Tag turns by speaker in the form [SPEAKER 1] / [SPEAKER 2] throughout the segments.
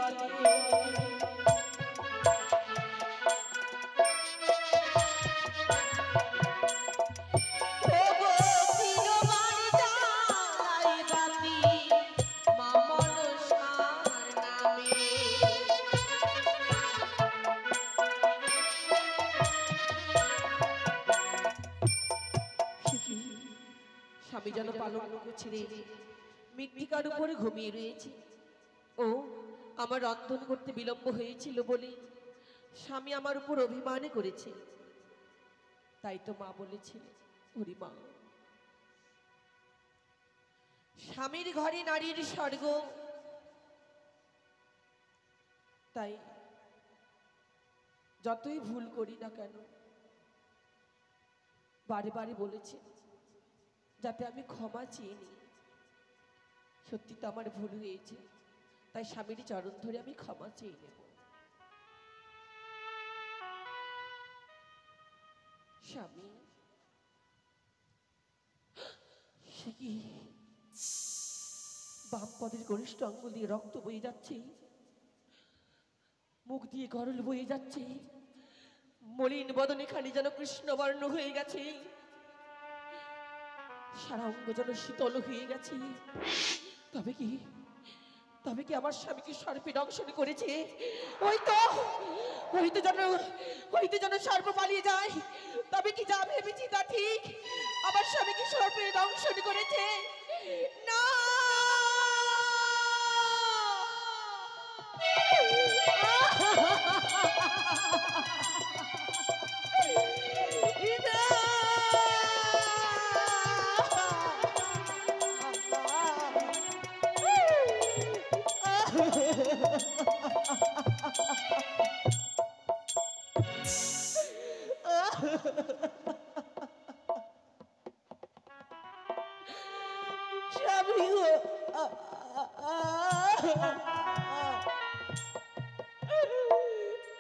[SPEAKER 1] বলে স্বামী যেন পালঙ্ক ছেড়ে মৃত্তিকার উপরে ঘুমিয়ে রয়েছে। ও আমার রন্ধন করতে বিলম্ব হয়েছিল বলে স্বামী আমার উপর অভিমান করেছে। তাই তো মা বলেছিল, ওরে মা, স্বামীর ঘরে নারীর স্বর্গ। তাই যতই ভুল করি না কেন বারে বারে বলেছে যাতে আমি ক্ষমা চেয়ে নিই। সত্যি তো আমার ভুল হয়েছে, তাই স্বামীর চরণ ধরে আমি ক্ষমা চেয়ে নেব। স্বামী, সে কি বাম পদের গরিষ্ঠ আঙ্গুল দিয়ে রক্ত বয়ে যাচ্ছে, মুখ দিয়ে গরল বয়ে যাচ্ছে, মলিন বদনে খানি যেন কৃষ্ণবর্ণ হয়ে গেছে, সারা অঙ্গ যেন শীতল হয়ে গেছে। তবে কি আমার স্বামীকে সর্পে দংশন করেছে? ওই তো যেন সর্প পালিয়ে যায়। তবে কি যা ভেবেছি তা ঠিক? আমার স্বামীকে সর্পে দংশন করেছে? না,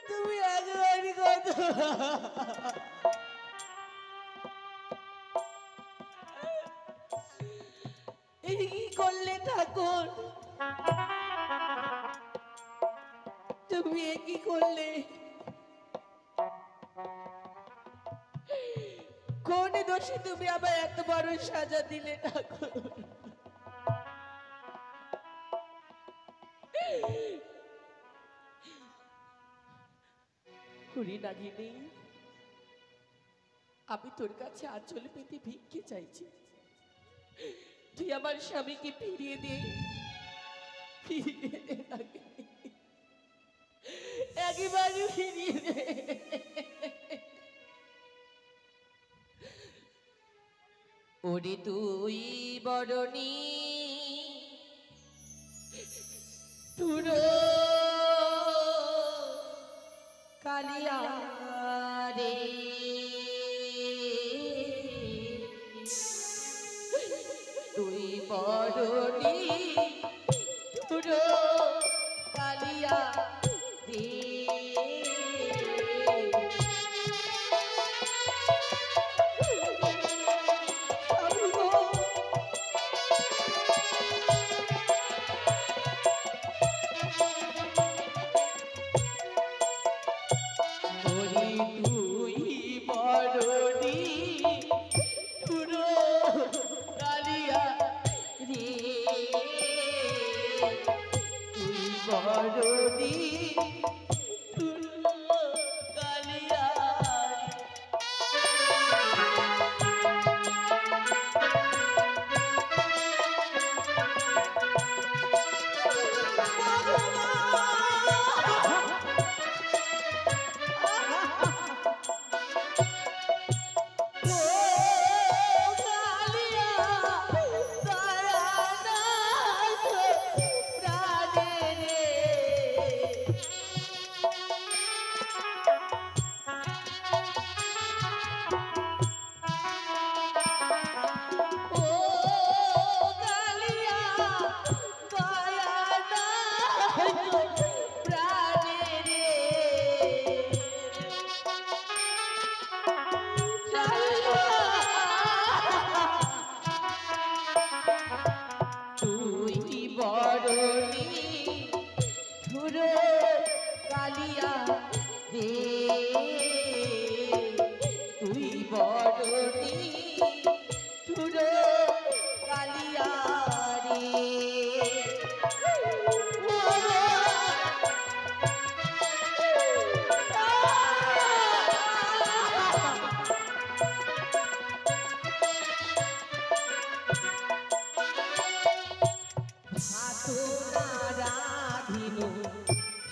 [SPEAKER 1] তুমি একবারই কথা এই কি করলে ঠাকুর? তুমি কি করলে? কোন দোষে তুমি আবার এত বড় সাজা দিলে ঠাকুর? হরি নাগিনী, আমি তোর কাছে আঁচল পেতে ভিক্ষে চাইছি, তুই আমার স্বামীকে ফিরিয়ে দে, একেবারে ফিরিয়ে দে। ওরে তুই বরণী তুর কালিয়া রে, তুই বরণী তুর কালিয়া রে। ধুরো কালিয়া রে তুই বড়নি ধুরো কালিয়া রে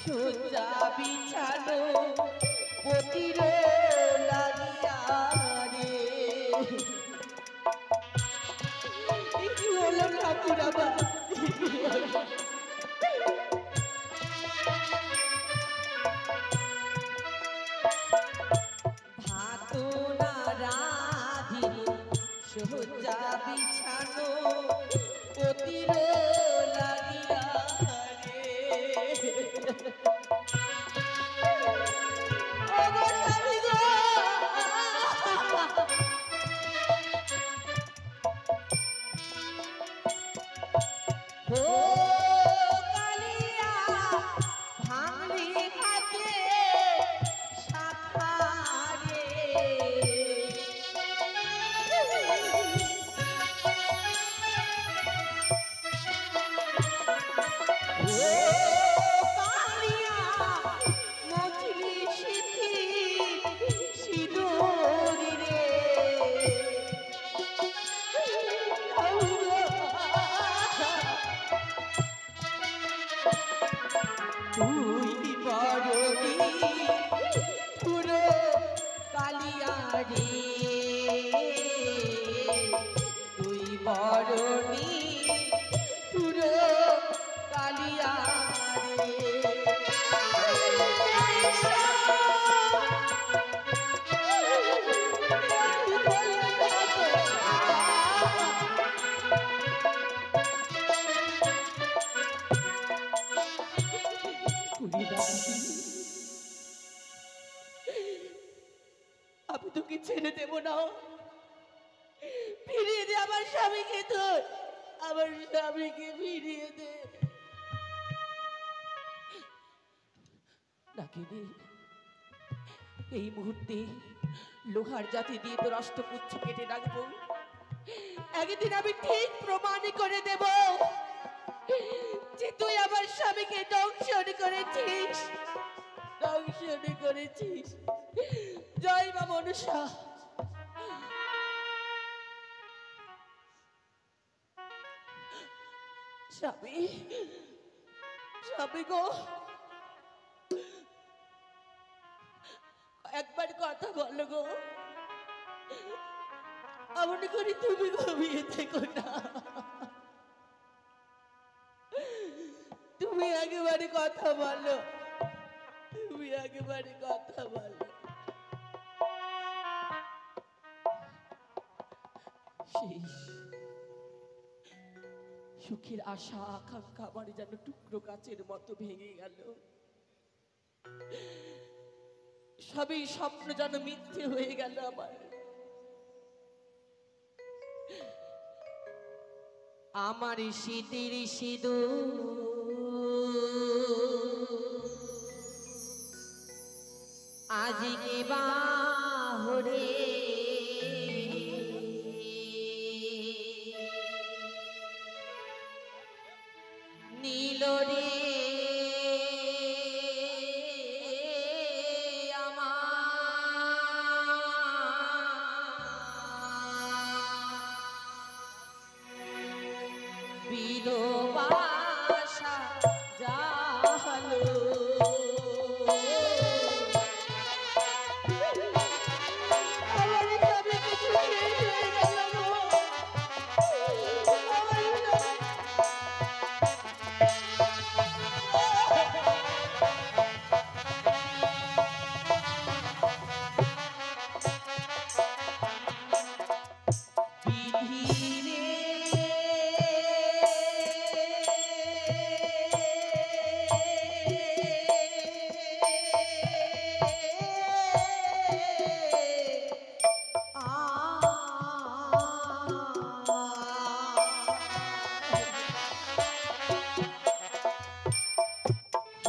[SPEAKER 1] সজ্জা বিছানো পতির লাগিয়া রে কি হলো ঠাকুর আবার ভাত না রাধিল সজ্জা বিছানো পতির লাগিয়া তুই বড়নি ধুরো কালিয়া রে তুই বড়নি ধুরো কালিয়া রে আমি তোকে ছেড়ে দেব না ফিরিয়ে দে আমার স্বামীকে তোর আমার স্বামীকে ফিরিয়ে দে নাকিনি এই মুহূর্তে লোহার জাতি দিয়ে তোর অষ্টপুচ্ছ কেটে রাখবো একদিন আমি ঠিক প্রমাণ করে দেব যে তুই আমার স্বামীকে দংশন করেছিস জয় মা মনসা স্বামী গো একবার কথা বলো গো এমন করে তুমি ঘুমিয়ে থেকো না তুমি একেবারে কথা বলো সুখের আশা আকাঙ্ক্ষা আমার যেন টুকরো কাচের মতো ভেঙে গেল সবই স্বপ্ন যেন মিথ্যে হয়ে গেল আমার শীতের আজকে বাহরে নীল রে বিধবা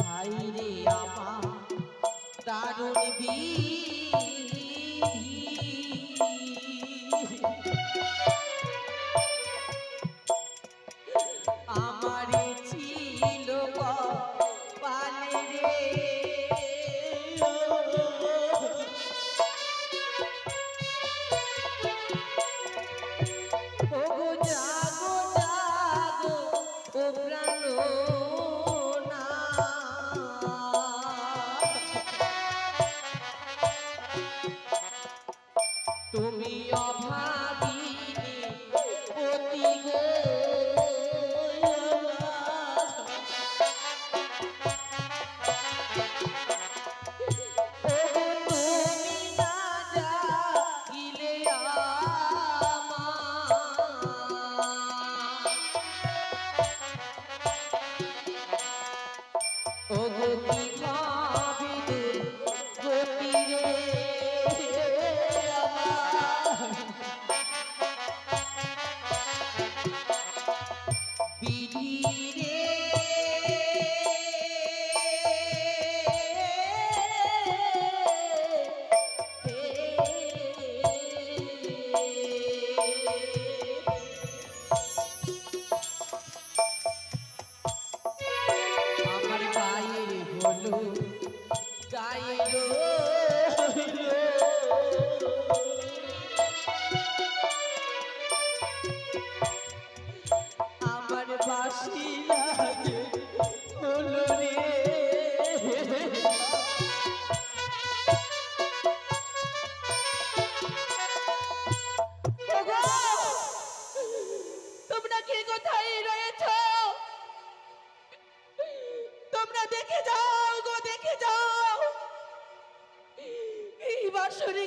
[SPEAKER 1] হাই রে আমার দারুণ আমারে ছিল পালে রে ওগো জাগো জাগো ও প্রাণ না তুমি অভাবিনী অতি গো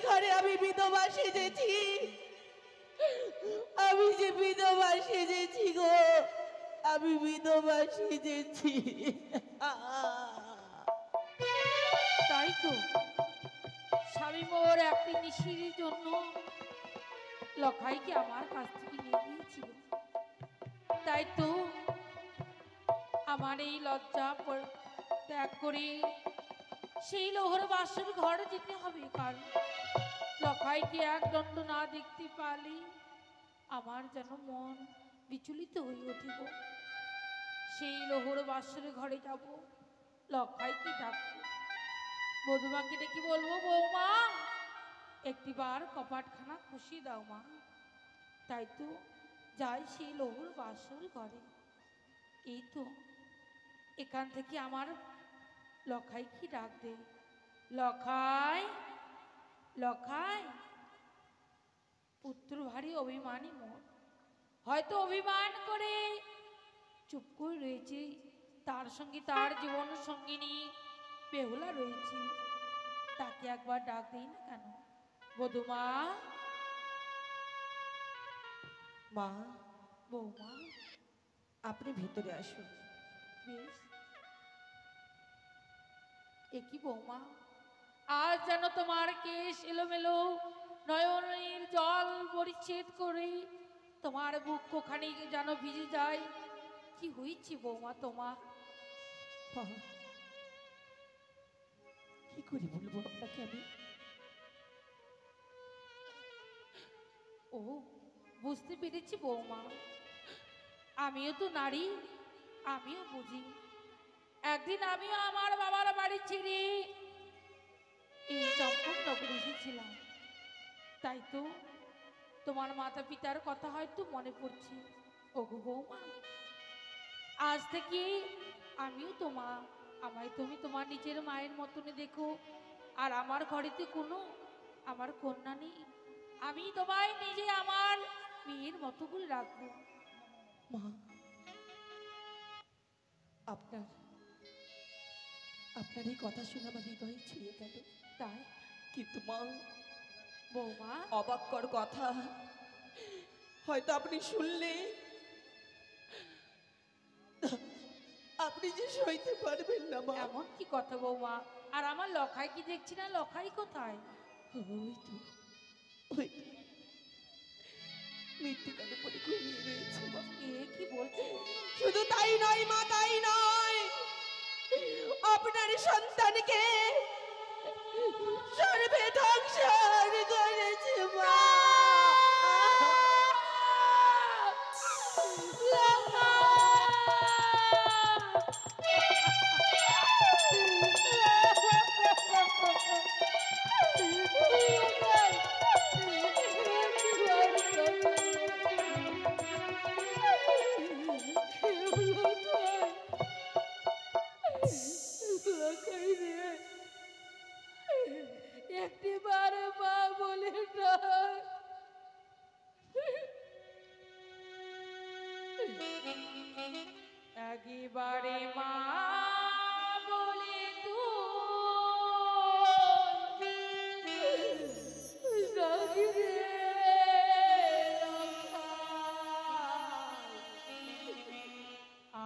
[SPEAKER 1] ঘরে আমি বিধবা সেজেছি আমি যে বিধবা সেজেছি গো আমি বিধবা সেজেছি
[SPEAKER 2] তাই তো স্বামী মোর একটি মিশির জন্য লখাইকে আমার কাছ থেকে নিয়ে গিয়েছিল তাই তো আমার এই লজ্জা ত্যাগ করে সেই লোহর বাসর ঘরে যেতে হবে কারণ লখাইকে এক দণ্ড না দেখতে পারলে আমার যেন মন বিচলিত হয়ে উঠিব সেই লোহর বাসর ঘরে যাব লখাইকে ডাকবো বধুমাকে ডেকে বলবো বৌমা একটিবার কপাটখানা খুশি দাও মা তাই তো যাই সেই লোহর বাসর ঘরে এই তো এখান থেকে আমার লখাই কি ডাক দে লখাই লখাই পুত্র ভারী অভিমানী মোর হয়তো অভিমান করে চুপ করে রয়েছে তার সঙ্গে তার জীবন সঙ্গিনী বেহুলা রয়েছে তাকে একবার ডাক দেই না কেন বধুমা
[SPEAKER 1] মা
[SPEAKER 2] বৌমা
[SPEAKER 1] আপনি ভিতরে আসুন
[SPEAKER 2] বেশ একই বৌমা আজ যেন তোমার কেশ এলোমেলো নয়নের জল পরিচ্ছেদ করে তোমার বুক কোখানি যেন ভিজে যায় কি হয়েছে বৌমা তোমার
[SPEAKER 1] কি করি বলবো আপনাকে আমি
[SPEAKER 2] ও বুঝতে পেরেছি বৌমা আমিও তো নারী আমিও বুঝি একদিন আমিও আমার বাবার বাড়ি ছেড়ে এই চম্পকনগরে এসেছিলাম তাই তো তোমার মাতা পিতার কথা হয়তো মনে পড়ছে ওগো বৌমা আজ থেকে আমিও আমায় তুমি তোমার নিজের মায়ের মতনে দেখো আর আমার ঘরেতে কোনো আমার কন্যা নেই আমি তোমায় নিজে আমার মেয়ের মতো করে রাখবো
[SPEAKER 1] মা আপনার এই কথা শুনে আমার হৃদয় ছিঁড়ে গেল
[SPEAKER 2] তাই
[SPEAKER 1] কিন্তু মা
[SPEAKER 2] বৌমা
[SPEAKER 1] অবাক্যর কথা হয়তো আপনি শুনলে আপনি যে সইতে পারবেন না মা
[SPEAKER 2] এমন কি কথা বৌমা আর আমার লখাই কি দেখছি না লখাই কোথায়
[SPEAKER 1] ওই মৃত্তিকার উপরে ঘুমিয়ে রয়েছে
[SPEAKER 2] এ কি বলছো
[SPEAKER 1] শুধু তাই নয় মা তাই নয় আপনার সন্তানকে সর্বে ধ্বংস করেছে মা।
[SPEAKER 2] একটিবারে মা বলে ডাক। একবারে মা বলে তুই ডাকি রে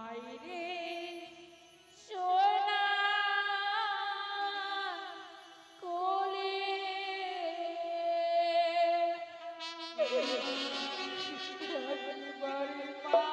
[SPEAKER 2] আই রে সোনা কোলে একবারে মা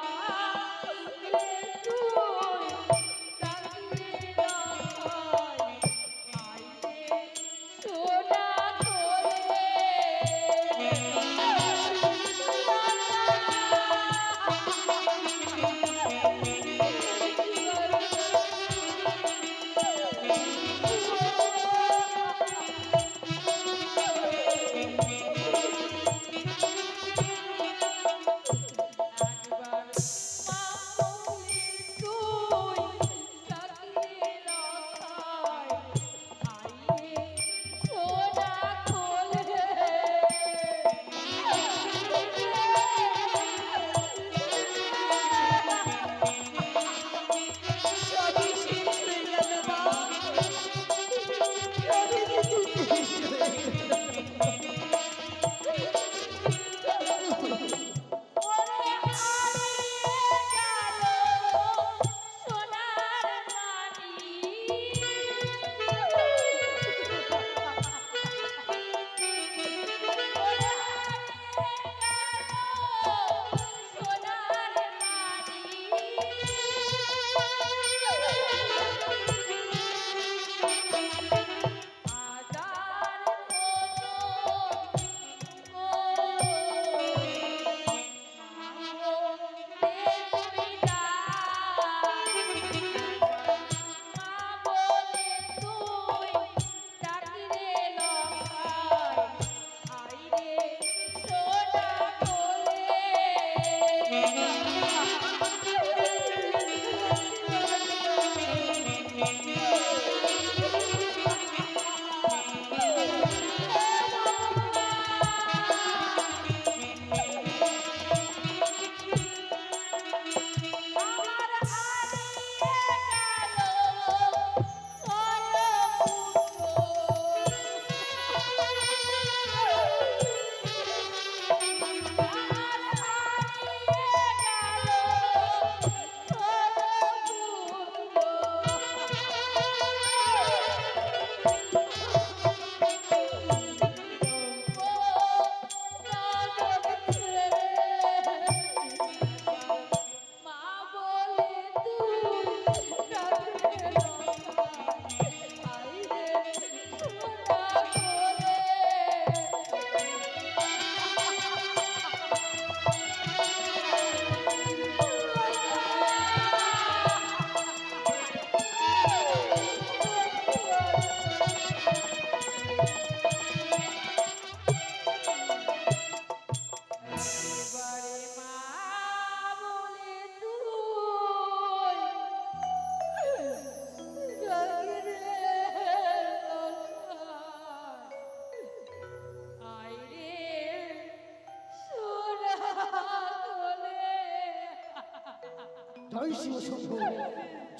[SPEAKER 3] জয় শিব শম্ভু,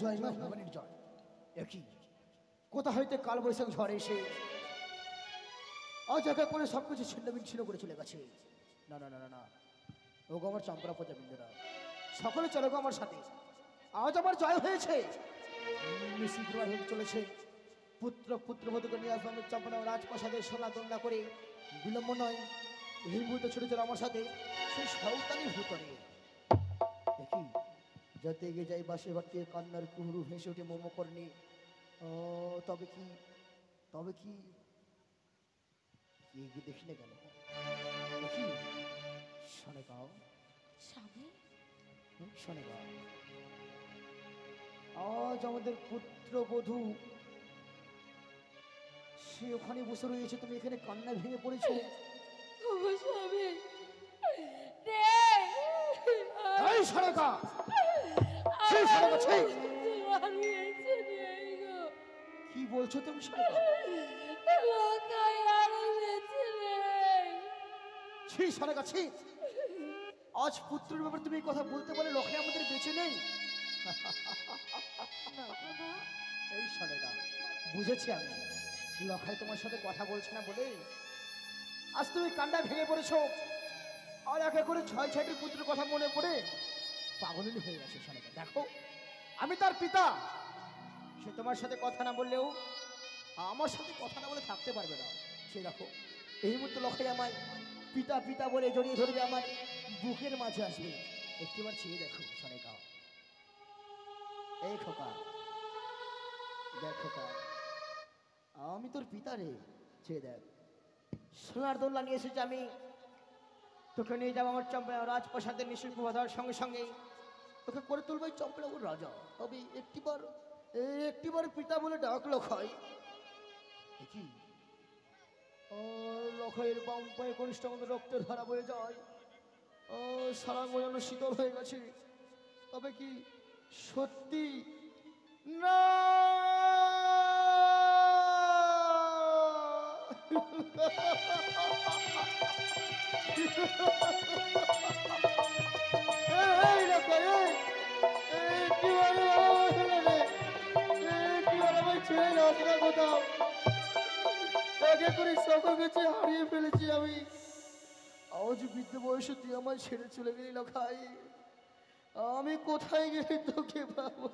[SPEAKER 3] জয় মা ভবানীর জয়। একই কোথা হইতে কালবৈশাখ ঝড় এসে আজ একা করে সবকিছু ছিন্ন বিচ্ছিন্ন করে চলে গেছে। না না না না না, ওগো আমার চম্পরা প্রজাবিন্দুরা, সকলে চলো গো আমার সাথে। আজ আমার জয় হয়েছে, শীঘ্র হয়ে চলেছে। পুত্রবধূকে নিয়ে আসবো আমি চম্পনা রাজপ্রাসাদে সোনা দোলনা করে। বিলম্ব নয়, এই মুহূর্তে ছুটে চলো আমার সাথে সেই সাঁওতালি ভূতরে। দেখি যত এগিয়ে যাই বাসে বাড়তে কান্নার কুহুরু ভেসে ওঠে মোমকর্ণে। তবে কি তবে কি এগিয়ে দেখি না কেন দেখি শোনেগাঁও
[SPEAKER 2] স্বামী,
[SPEAKER 3] শোনেগাঁও আজ আমাদের পুত্রবধূ সে ওখানে বসে রয়েছে, তুমি এখানে কান্না ভেঙে পড়েছো।
[SPEAKER 2] ও স্বামী রে,
[SPEAKER 3] এই শোনেগাঁও, সেই শোনেগাঁও, সেই
[SPEAKER 2] আমি এসে নেই গো।
[SPEAKER 3] কি বলছো তুমি শোনেগাঁও?
[SPEAKER 2] লোকাই আর বেঁচে নেই।
[SPEAKER 3] ছি শোনেগাঁও, ছি। আজ পুত্রের ব্যাপারে তুমি এই কথা বলতে পারলে লোকে আমাদের বেঁচে নেই।
[SPEAKER 2] না বাবা,
[SPEAKER 3] এই শোনেগাঁও, বুঝেছি আমি লখাই তোমার সাথে কথা বলছে না বলে আজ তুমি কান্না ভেঙে পড়েছো। আর একে করে ছয় ছয়টি পুত্রের কথা মনে পড়ে পাগলিনী হয়ে গেছে। শোনেগাঁও দেখো, আমি তার পিতা, সে তোমার সাথে কথা না বললেও আমার সাথে কথা না বলে থাকতে পারবে না। সে দেখো এই মুহূর্তে লখাই আমায় পিতা পিতা বলে জড়িয়ে ধরবে, আমার বুকের মাঝে আসবে। একটিবার চেয়ে দেখো শোনেগাঁও, এই খোকা দেখ খোকা, আমি তোর পিতা রে। চেয়ে দেখ, সোনার দোল্লা নিয়ে এসেছি আমি, তোকে নিয়ে যাবো আমার চম্পা রাজপ্রাসাদের নিশুল্ক বাধার সঙ্গে সঙ্গে তোকে করে তুলবো চম্পলাপুর রাজা। তবে একটিবার পিতা বলে ডাক লখাই। কি লখাইয়ের বাম পায়ে কনিষ্ঠ আমাদের রক্তের ধারা বয়ে যায়, সারা যেন শীতল হয়ে গেছে। তবে কি সত্যি না? এই লখাই, কি বলে আমায় ছেড়ে যাস না কোথাও। আগে করে সকল কিছু হারিয়ে ফেলেছি আমি, আজ বৃদ্ধ বয়সে তুই আমায় ছেড়ে চলে গেলি লখাই। আমি কোথায় গেলে তোকে পাবো?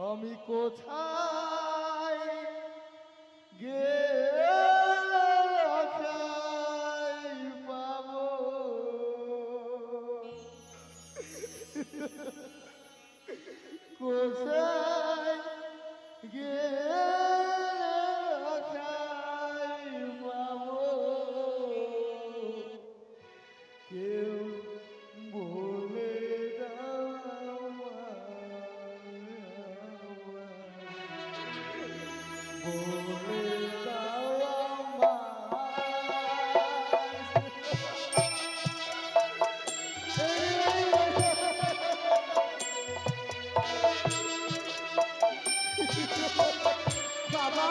[SPEAKER 3] আমি কোথায় গেলে লখাই পাবো? কোথায় গেলে লখাই পাবো? কেউ বলে দাও বলে দাও
[SPEAKER 2] বাবা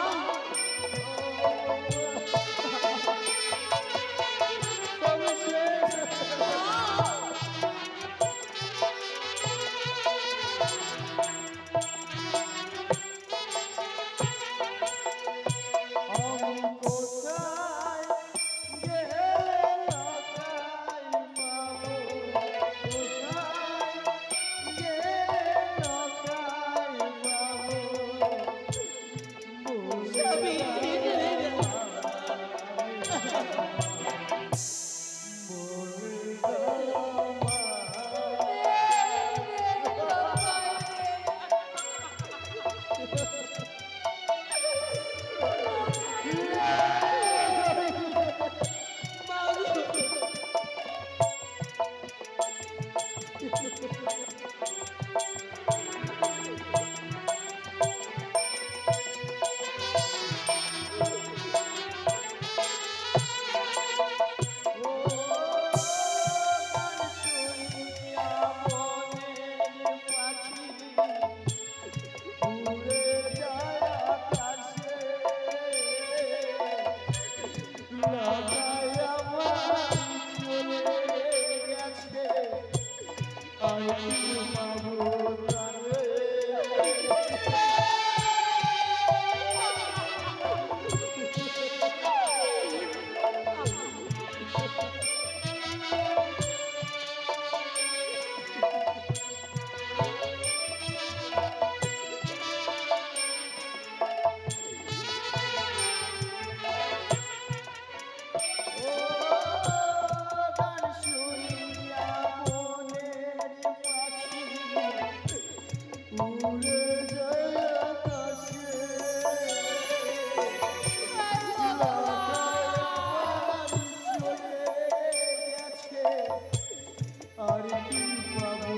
[SPEAKER 3] উড়ে যায় আকাশে আর কি পাবো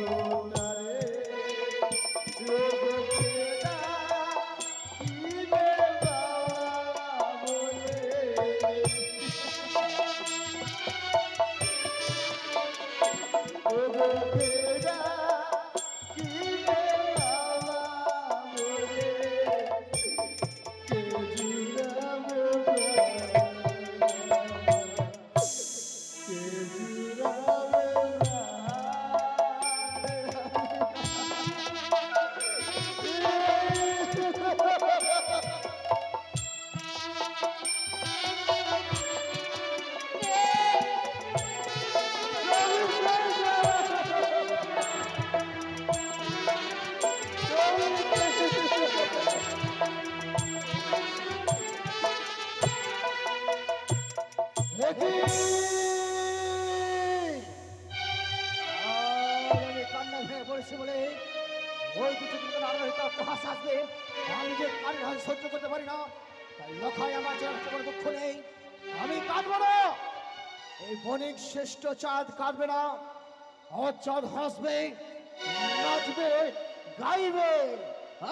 [SPEAKER 3] তারে কান্না ভেঙে পড়েছে বলে ওই দুটো কিন্তু নাম হয়তো উপহাস আসবে আমি যে কান্না সহ্য করতে পারি না তাই লখায় আমার যে কোনো দুঃখ নেই আমি কাঁদবো না এই বণিক শ্রেষ্ঠ চাঁদ কাঁদবে না আমার চাঁদ হাসবে নাচবে গাইবে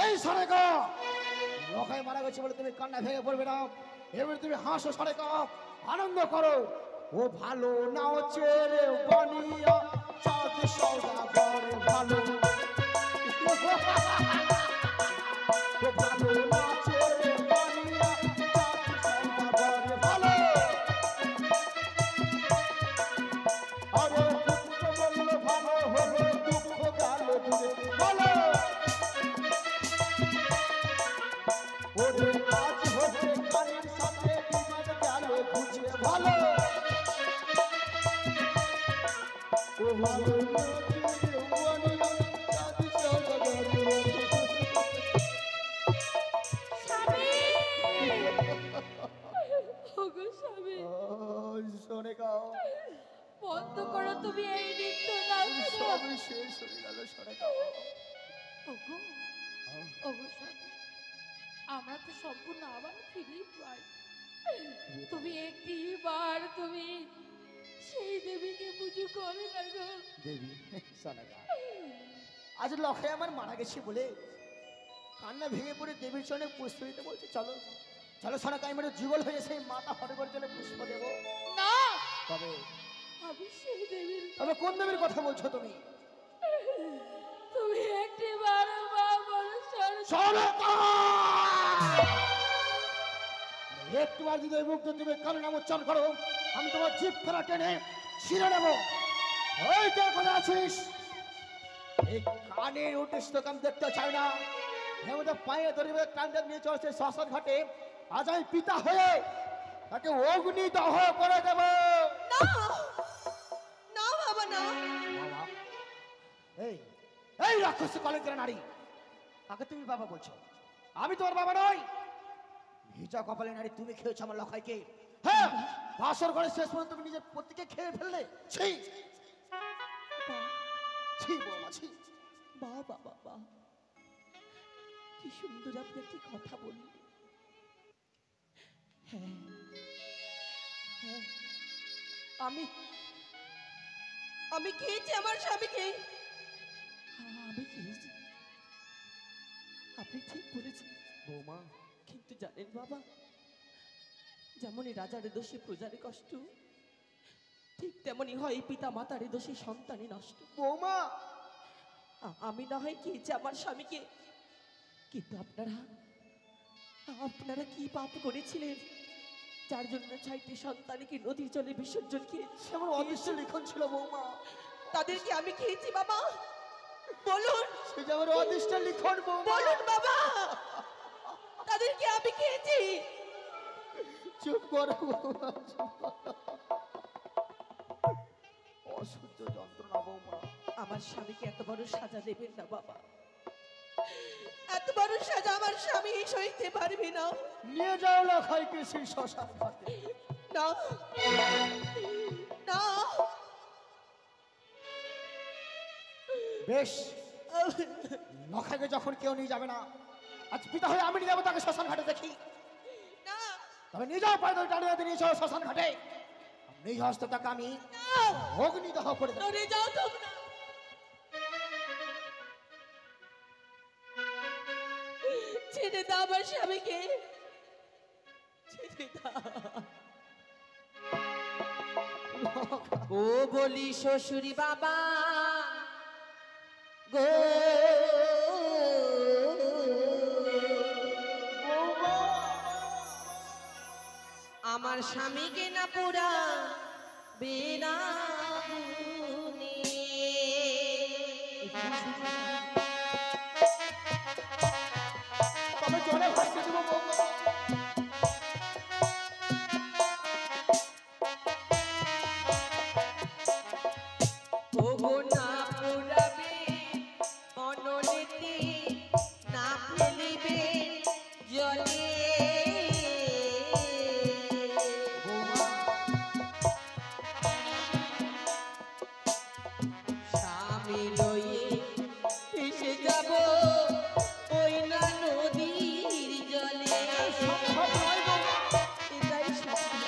[SPEAKER 3] এই সারেকা লখায় মারা গেছে বলে তুমি কান্না ভেঙে পড়বে না এবারে তুমি হাসো সারেকা আনন্দ করো ও ভালো নাচে রে বানিয়া চাঁদ সওদা করে ভালো ও ভালো নাচে রে বানিয়া চাঁদ সওদা করে ভালো আরে দুঃখ বললো ভালো হলো দুঃখ গেল দূরে ভালো ওরে আজ হচ্ছে কানের সাথে বিপদ গেল বুঝে ভালো ও ভালো নাচে বানিয়া চাঁদ সওদা করে
[SPEAKER 2] ওগো স্বামী
[SPEAKER 3] শোনে গাও
[SPEAKER 2] বন্ধ করো তুমি এই নৃত্য নাচ
[SPEAKER 3] সবই শেষ হয়ে গেল শোনে গাও
[SPEAKER 2] ওগো ওগো স্বামী আমরা তো সম্পূর্ণ আবার ফিরে পাই তুমি একটিবার তুমি সেই দেবীকে পুজো করে না গো
[SPEAKER 3] দেবী শোনে গাও আজ লখে আমার মারা গেছে বলে কান্না ভেঙে পড়ে দেবীর চরণে পুষ্প দিতে বলছে চলো চলো শোনে গাও আমি যুগল হয়ে সেই মাতা হরগর জন্য পুষ্প দেবো
[SPEAKER 2] না
[SPEAKER 3] তবে
[SPEAKER 2] আমি সেই দেবীর
[SPEAKER 3] তবে কোন দেবীর কথা বলছো তুমি
[SPEAKER 2] তুমি একটিবার মা বড়
[SPEAKER 3] শোনো একটিবার যদি এই মুক্ত তুমি কানে নাম উচ্চারণ করো আমি তোমার জিভ ফেরা টেনে ছিঁড়ে নেব ওই কে কোথায় আছিস এই কানের উদ্দেশ্য আমি দেখতে চাই না হেমন্ত পায়ে ধরিবে কানটা নিয়ে চলছে শ্মশান ঘাটে আজ আমি পিতা হয়ে তাকে অগ্নি দহ করে দেব
[SPEAKER 1] না না বাবা না
[SPEAKER 3] বাবা এই এই রাক্ষসী কলেজের নারী কাকে তুমি বাবা বলছো আমি তোমার বাবা নই ভিজা কপালে নারী তুমি খেয়েছো আমার লখাইকে হ্যাঁ বাসর ঘরে শেষ পর্যন্ত তুমি নিজের পতিকে খেয়ে ফেললে ছি ছি বৌমা ছি
[SPEAKER 1] বাবা বাবা কি সুন্দর আপনি একটি কথা বললেন হ্যাঁ হ্যাঁ আমি আমি খেয়েছি আমার স্বামীকে আমি খেয়েছি আপনি ঠিক বলেছেন
[SPEAKER 3] বৌমা
[SPEAKER 1] কিন্তু জানেন বাবা যেমনই রাজার দোষে প্রজারে কষ্ট ঠিক তেমনই হয় পিতা মাতার দোষে সন্তানই নষ্ট
[SPEAKER 3] বৌমা
[SPEAKER 1] আমি না হয় খেয়েছি আমার স্বামীকে কিন্তু আপনারা আপনারা কি পাপ করেছিলেন যার জন্য 6টি সন্তানকে নদীর জলে বিসর্জন খেয়েছি
[SPEAKER 3] সে আমার অদৃশ্য লিখন ছিল বৌমা
[SPEAKER 1] তাদেরকে আমি খেয়েছি বাবা বলুন
[SPEAKER 3] সে যে আমার অদৃশ্য লিখন বৌমা
[SPEAKER 1] বলুন বাবা তাদেরকে আমি খেয়েছি
[SPEAKER 3] চুপ করো বৌমা চুপ করো। অসহ্য যন্ত্রণা বৌমা
[SPEAKER 1] আমার স্বামীকে এত বড় সাজা দেবেন না বাবা এত বড় সাজা আমার স্বামী সইতে পারবে না
[SPEAKER 3] নিয়ে যাও লখাইকে সেই শ্মশান ঘাটে
[SPEAKER 1] না না
[SPEAKER 3] বেশ লখাইকে যখন কেউ নিয়ে যাবে না, আজ পিতা হয়ে আমি নিয়ে যাবো তাকে শ্মশান ঘাটে দেখি।
[SPEAKER 1] না
[SPEAKER 3] তবে নিয়ে যাও পায়দল টানিয়ে নিয়ে যাও শ্মশান ঘাটে। নিজ হস্তে তাকে আমি অগ্নিদাহ করে দেবো।
[SPEAKER 1] ধরে যাও তোমরা। ছেড়ে দাও আমার স্বামীকে, ছেড়ে দাও। ও বলি শ্বশুরি বাবা গো, আমার স্বামীকে না পুরা বেনা
[SPEAKER 3] তবে জলে ভাসতে দেবো বৌমা।
[SPEAKER 1] ওগো না পুরাবে মননেতে, না ফেলিবে জলে। স্বামী লয়ে ভেসে যাব ওই না নদীর জলে।
[SPEAKER 3] সম্ভব নয় বৌমা।
[SPEAKER 1] এটাই সত্যি।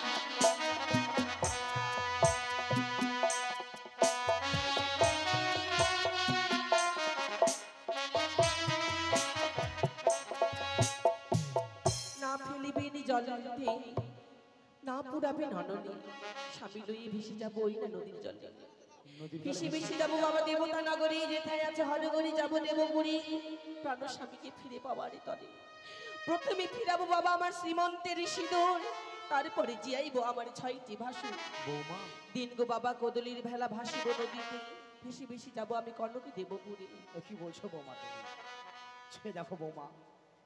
[SPEAKER 1] না ফেলিবেন জলেতে, না পুরাবেন হননে, স্বামী লইয়ে ভেসে যাব ওই না নদীর জলে। ভেসে ভেসে যাবো বাবা দেবতা নগরী, যেথায় আছে হরগরি যাবো দেবপুরী, প্রাণ স্বামীকে ফিরে পাওয়ারে তরে। প্রথমে ফিরাবো বাবা আমার শ্রীমন্তের সিঁদুর, তারপরে জিয়াইবো আমার 6টি ভাসুর।
[SPEAKER 3] বৌমা
[SPEAKER 1] দিন গো বাবা কদলির ভেলা ভাসিব নদীতে, ভেসে ভেসে যাবো আমি কনকে দেবপুরী।
[SPEAKER 3] এ কি বলছো বৌমা তুমি? সে দেখো বৌমা,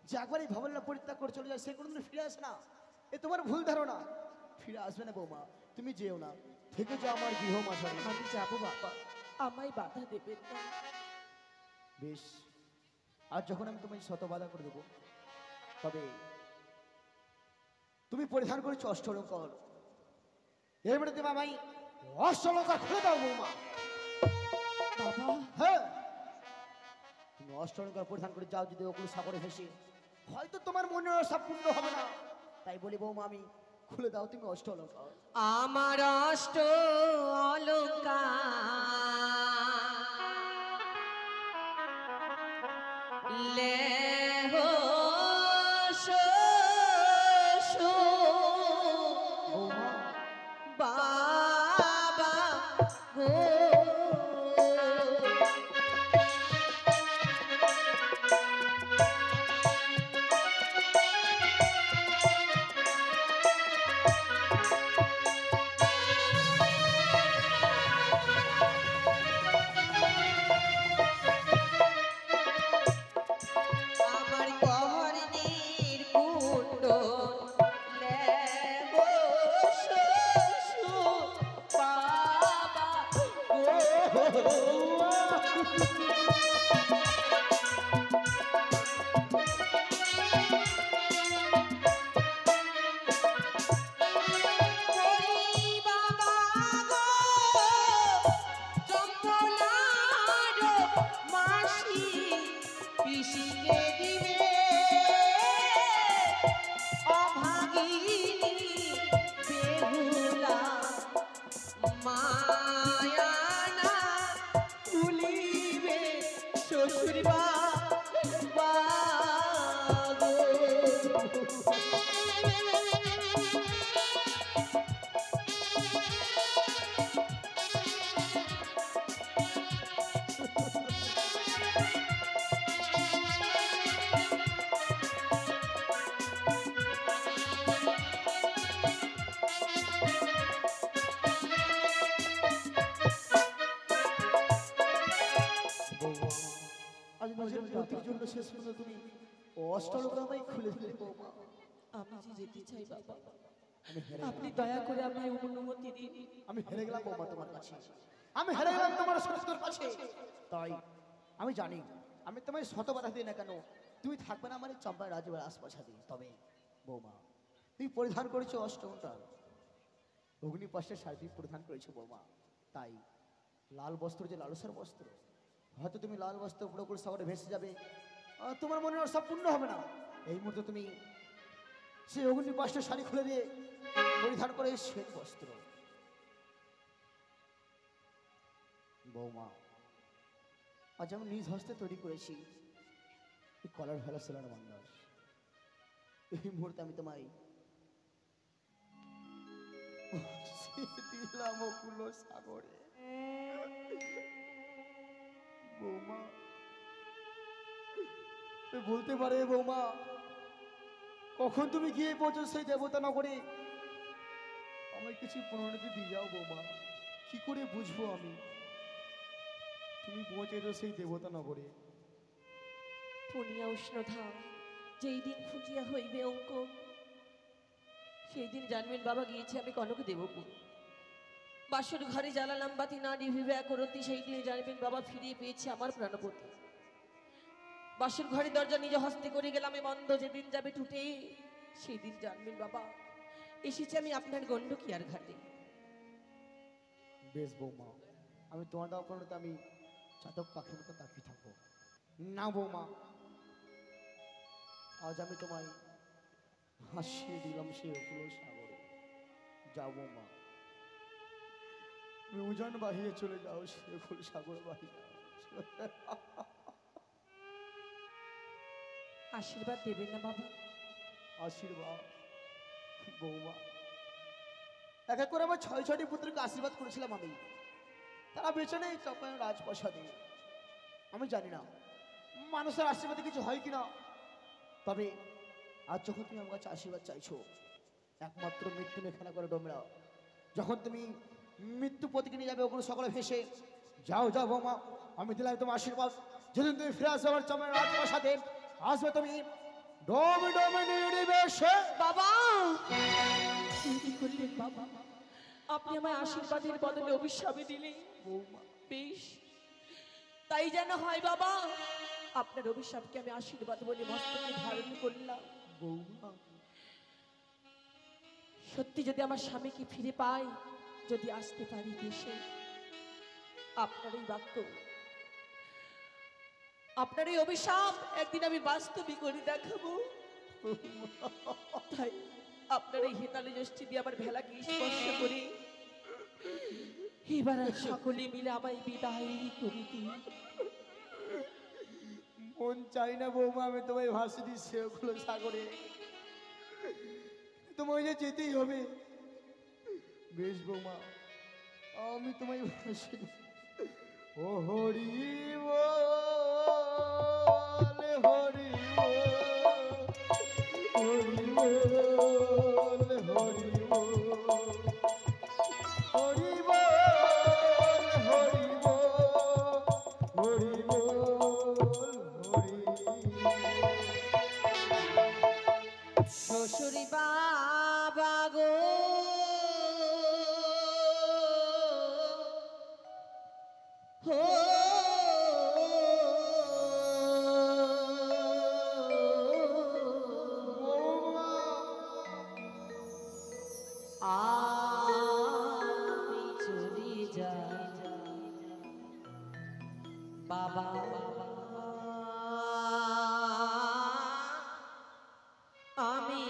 [SPEAKER 3] যে একবার এই ভবনটা পরিত্যাগ করে চলে যায় সে কোনোদিন ফিরে আসে না। এ তোমার ভুল ধারণা, ফিরে আসবে না বৌমা। তুমি যেও না, থেকে যাও আমার গৃহ মাঝারে।
[SPEAKER 1] আমি যাবো বাবা, আমায় বাধা দেবেন না।
[SPEAKER 3] বেশ, আর যখন আমি তোমায় শত বাধা করে দেবো, তবে তুমি পরিধান করেছো অষ্টলঙ্কার, এবারে তুমি আমায় অষ্টলঙ্কার খুলে দাও বৌমা।
[SPEAKER 1] বাবা
[SPEAKER 3] হ্যাঁ, তুমি অষ্টলঙ্কার পরিধান করে যাও যদি ওগুলো সাগরে ভেসে, হয়তো তোমার মনের আশা পূর্ণ হবে না। তাই বলি বৌমা, আমি খুলে দাও তুমি অষ্টলঙ্কার।
[SPEAKER 1] আমার অষ্ট অলঙ্কার লেহ
[SPEAKER 3] বৌমা
[SPEAKER 1] বাবা গো। আমার কর্ণের কুণ্ডল নেব শ্বশুর বাবা গো। ওই বাবা গো, চম্পলার মাসি পিসিকে দিবে অভাগিনী বেহুলা, মায়ানা তুলিবে শ্বশুর বাবা গো।
[SPEAKER 3] বৌমা, আজ নিজের প্রতির জন্য শেষ পর্যন্ত তুমি অষ্টলঙ্কার আমায় খুলে দিলে বৌমা।
[SPEAKER 1] আমি যে যেতে চাই বাবা,
[SPEAKER 3] আমি হেরে
[SPEAKER 1] আপনি দয়া করে আমায় অনুমতি দিন।
[SPEAKER 3] আমি হেরে গেলাম বৌমা তোমার কাছে, আমি হেরে গেলাম তোমার শ্বশুর কাছে। তাই আমি জানি আমি তোমায় শত বাধা দিই না কেন, তুমি থাকবে না আমার এই চম্পার রাজবাড়ির আশপাশে। তবে বৌমা, তুমি পরিধান করেছো অষ্টমটা, অগ্নিপাশের শাড়ি পরিধান করেছো বৌমা। তাই লাল বস্ত্র যে লালসার বস্ত্র, হয়তো তুমি লাল বস্ত্র পুরোপুরি সাগরে ভেসে যাবে, আর তোমার মনে আর সব পূর্ণ হবে না। এই মুহূর্তে তুমি সেই অগ্নিপাশের শাড়ি খুলে দিয়ে পরিধান করে শ্বেত বস্ত্র। বৌমা, আজ আমি নিজ হস্তে তৈরি করেছি এই কলার ভেলা সোলার মান্দাস। এই মুহূর্তে আমি তোমায় দিলাম অকুল সাগরে। বৌমা বলতে পারে বৌমা, কখন তুমি গিয়ে পৌঁছো সেই দেবতা নগরে? আমায় কিছু প্রণতি দিয়ে যাও বৌমা, কি করে বুঝবো আমি তুমি পৌঁছেছো সেই দেবতা নগরে?
[SPEAKER 1] পুনিয়া উষ্ণধা যেই দিন ফুটিয়া হইবে অঙ্ক, সেই দিন জানবেন বাবা গিয়েছে আমি কনক দেবপুর। বাসর ঘরে জ্বালালাম বাতি না নিভিবে একরতি, সেই দিনে জানবেন বাবা ফিরিয়ে পেয়েছে আমার প্রাণপতি। বাসর ঘরে দরজা নিজে হস্তে করে গেলাম এ বন্ধ, যেদিন যাবে টুটে সেই দিন জানবেন বাবা এসেছে আমি আপনার গণ্ডকিয়ার ঘাটে।
[SPEAKER 3] বেশ বৌমা, আমি তোমার দেওয়া প্রণতি আমি চাতক পাখির মতো তাকিয়ে থাকবো না বৌমা। আজ আমি তোমায় হাসিয়ে দিলাম সেই অকুল সাগরে। যাও বৌমা, তুমি উজান বাহিয়ে চলে যাও সেই অকুল সাগর বাহিয়ে।
[SPEAKER 1] আশীর্বাদ দেবেন না বাবা?
[SPEAKER 3] আশীর্বাদ বৌমা, এক এক করে আমার 6-6টি পুত্রকে আশীর্বাদ করেছিলাম আমি, তারা বেঁচে নেই চাপায়ের রাজপ্রাসাদে। আমি জানি না মানুষের আশীর্বাদে কিছু হয় কিনা, তবে আজ যখন তুমি আমার কাছে আশীর্বাদ চাইছো, একমাত্র মৃত্যু নিয়ে খেলা করে ডোমরা, যখন তুমি মৃত্যু প্রতীকে নিয়ে যাবে ওগুলো সকলে ভেসে যাও। যাও বৌমা, আমি দিলাম তোমার আশীর্বাদ। যেদিন তুমি ফিরে আসবে আমার চাপায়ের রাজপ্রাসাদে, আসবে তুমি ডোমে ডোমে নির্নিমেষে।
[SPEAKER 1] বাবা কি করলেন বাবা? আপনি আমায় আশীর্বাদের বদলে অভিশাপে দিলেন।
[SPEAKER 3] বৌমা
[SPEAKER 1] বেশ, তাই যেন হয় বাবা। আপনার অভিশাপকে আমি আশীর্বাদ বলে মস্তকে ধারণ করলাম।
[SPEAKER 3] বৌমা
[SPEAKER 1] সত্যি যদি আমার স্বামীকে ফিরে পাই, যদি আসতে পারি দেশে, আপনার এই বাক্য, আপনার এই অভিশাপ একদিন আমি বাস্তবিক করে দেখাবো। তাই আপনার এই হেতালে যষ্টি দিয়ে আমার ভেলাকে স্পর্শ করে এবার আর সকলে মিলে আমায় বিদায় করে দিন।
[SPEAKER 3] মন চাই না বৌমা আমি তোমায় ভাসি দিই সেগুলো সাগরে, তোমায় যে যেতেই হবে। বেশ বৌমা, আমি তোমায় ভাসি দিই। ও হরি বল, হরি বল, হরি বল, হরি বল, হরি বল, হরি বল, হরি বল।
[SPEAKER 1] শ্বশুরি বাবা গো, হো আমি চলে যাই বাবা, আমি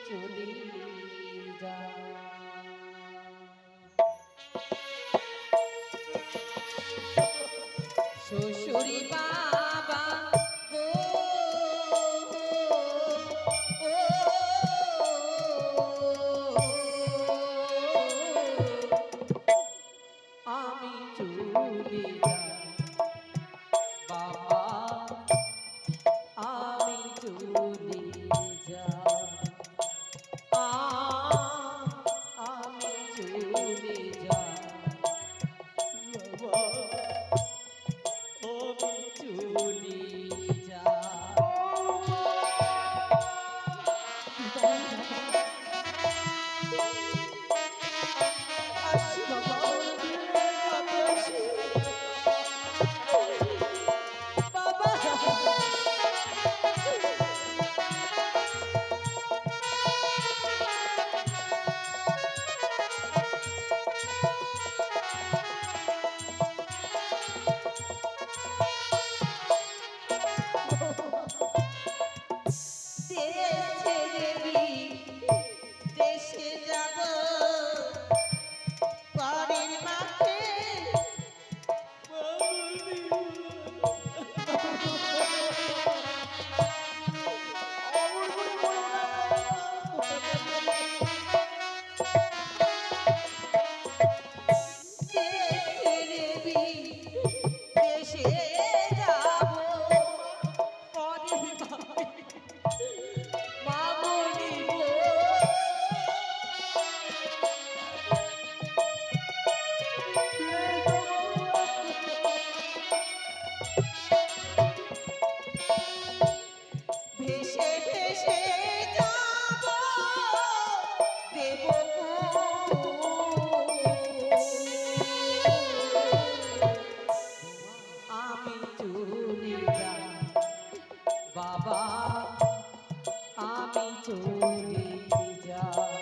[SPEAKER 1] চলে যাই। শ্বশুরি বাবা গো, ও আমি চলে যাই বাবা, আমি চলে যাই, আমি চলে যাই বাবা, আমি চলে বাবা আমি চলে যাই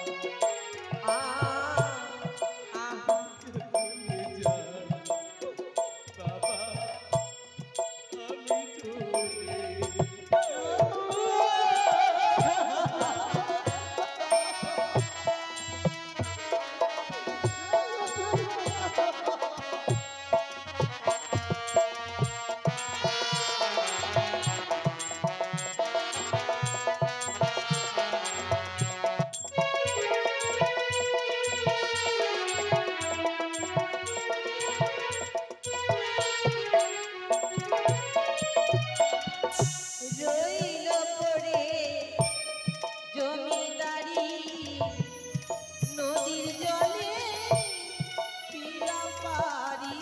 [SPEAKER 1] রইল পড়ে জমিদারি নদীর জলে পিলা পারি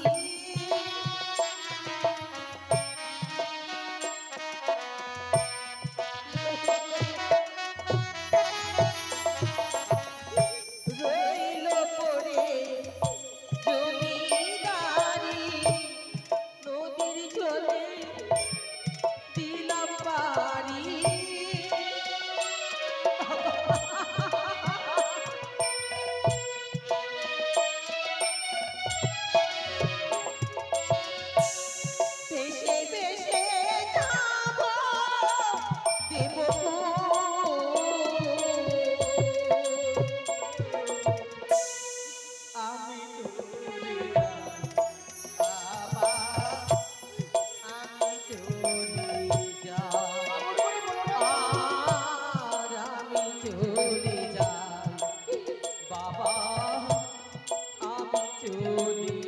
[SPEAKER 1] রইল পড়ে জমিদারি নদীর জলে দিলাম পারি ভেসে ভেসে যাব দেব আমি চলে যাই বাবা আমি চলে যাই আর আমি চলে যাই বাবা আমি চলে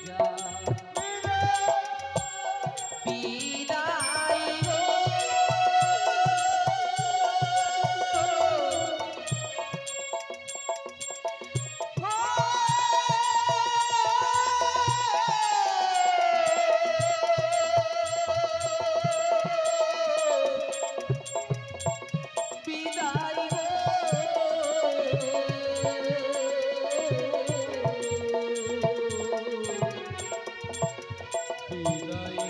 [SPEAKER 1] যাই বিদায় বিদায় বিদায়